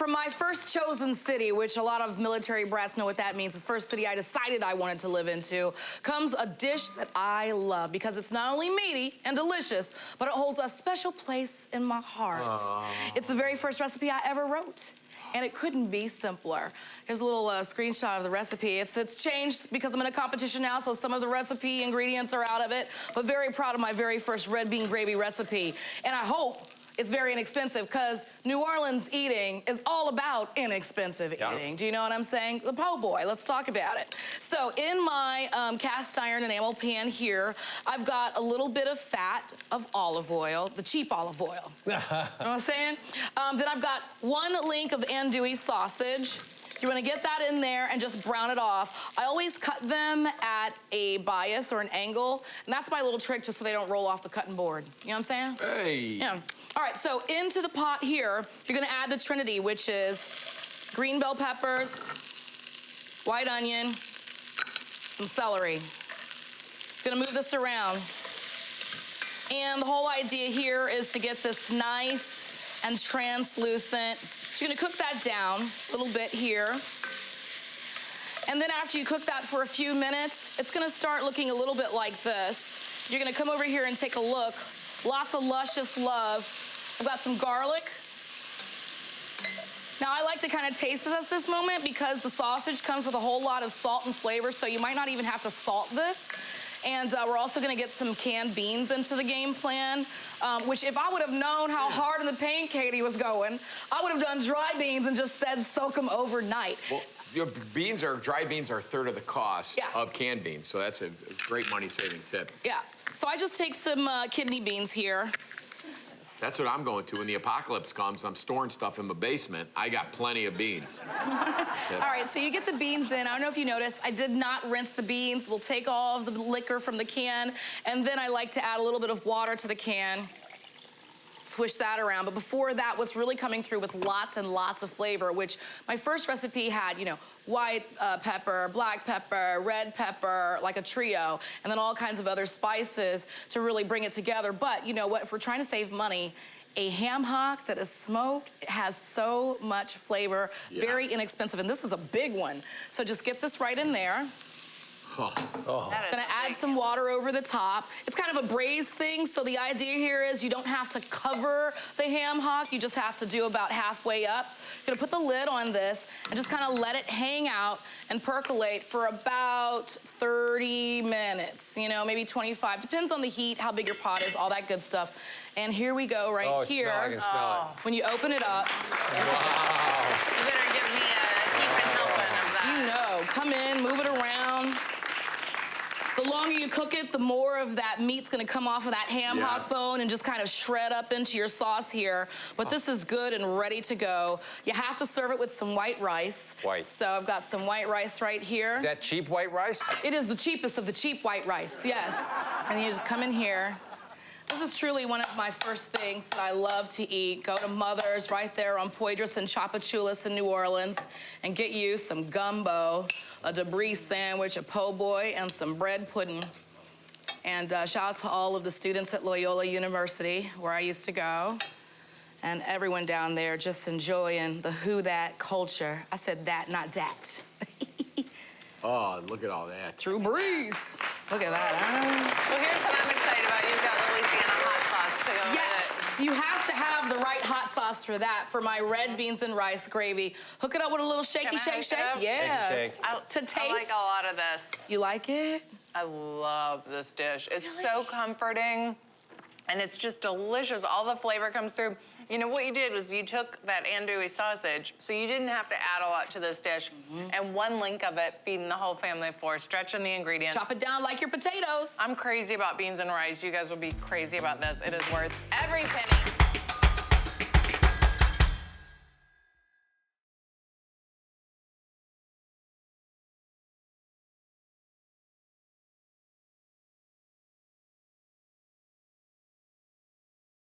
From my first chosen city, which a lot of military brats know what that means, the first city I decided I wanted to live into, comes a dish that I love because it's not only meaty and delicious, but it holds a special place in my heart. It's the very first recipe I ever wrote, and it couldn't be simpler. Here's a little screenshot of the recipe. It's changed because I'm in a competition now, so some of the recipe ingredients are out of it, but very proud of my very first red bean gravy recipe. And I hope it's very inexpensive, because New Orleans eating is all about inexpensive eating. Do you know what I'm saying? The po' boy, let's talk about it. So in my cast iron enamel pan here, I've got a little bit of fat of olive oil, the cheap olive oil. You know what I'm saying? Then I've got 1 link of andouille sausage. You want to get that in there and just brown it off. I always cut them at a bias or an angle, and that's my little trick, just so they don't roll off the cutting board. You know what I'm saying? Hey. Yeah. All right, so into the pot here, you're gonna add the Trinity, which is green bell peppers, white onion, some celery. Gonna move this around. And the whole idea here is to get this nice and translucent. So you're gonna cook that down a little bit here. And then after you cook that for a few minutes, it's gonna start looking a little bit like this. You're gonna come over here and take a look. Lots of luscious love. I've got some garlic. Now, I like to kind of taste this at this moment because the sausage comes with a whole lot of salt and flavor, so you might not even have to salt this. And we're also gonna get some canned beans into the game plan, which if I would have known how hard in the paint Katie was going, I would have done dry beans and just said soak them overnight. Well, your dry beans are a third of the cost of canned beans, so that's a great money-saving tip. Yeah, so I just take some kidney beans here. That's what I'm going to. When the apocalypse comes, I'm storing stuff in my basement. I got plenty of beans. All right, so you get the beans in. I don't know if you noticed, I did not rinse the beans. We'll take all of the liquor from the can, and then I like to add a little bit of water to the can. Swish that around. But before that, what's really coming through with lots and lots of flavor, which my first recipe had, you know, white pepper, black pepper, red pepper, like a trio, and then all kinds of other spices to really bring it together. But you know what, if we're trying to save money, a ham hock that is smoked has so much flavor, very inexpensive, and this is a big one. So just get this right in there. Gonna add some water over the top. It's kind of a braised thing, so the idea here is you don't have to cover the ham hock, you just have to do about halfway up. Gonna put the lid on this and just kind of let it hang out and percolate for about 30 minutes, you know, maybe 25. Depends on the heat, how big your pot is, all that good stuff. And here we go, right here. I can smell it. When you open it up. Wow. You better give me a heaping helping of that. You know, come in, move it around. The longer you cook it, the more of that meat's gonna come off of that ham hock bone and just kind of shred up into your sauce here. But this is good and ready to go. You have to serve it with some white rice. So I've got some white rice right here. Is that cheap white rice? It is the cheapest of the cheap white rice, yes. And you just come in here. This is truly one of my first things that I love to eat. Go to Mother's right there on Poydras and Chapachulas in New Orleans and get you some gumbo, a debris sandwich, a po' boy, and some bread pudding. And shout out to all of the students at Loyola University, where I used to go, and everyone down there just enjoying the who that culture. I said that, not that. Oh, look at all that. Drew Brees. Look at that, huh? Well, here's what I'm excited about. You've got Louisiana hot sauce to go with it. Yes, you have to have the right hot sauce for that, for my red beans and rice gravy. Hook it up with a little shaky shake. Yes. To taste. I like a lot of this. You like it? I love this dish. It's so comforting, and it's just delicious. All the flavor comes through. You know, what you did was you took that andouille sausage, so you didn't have to add a lot to this dish, and 1 link of it, feeding the whole family of 4, stretching the ingredients. Chop it down like your potatoes. I'm crazy about beans and rice. You guys will be crazy about this. It is worth every penny.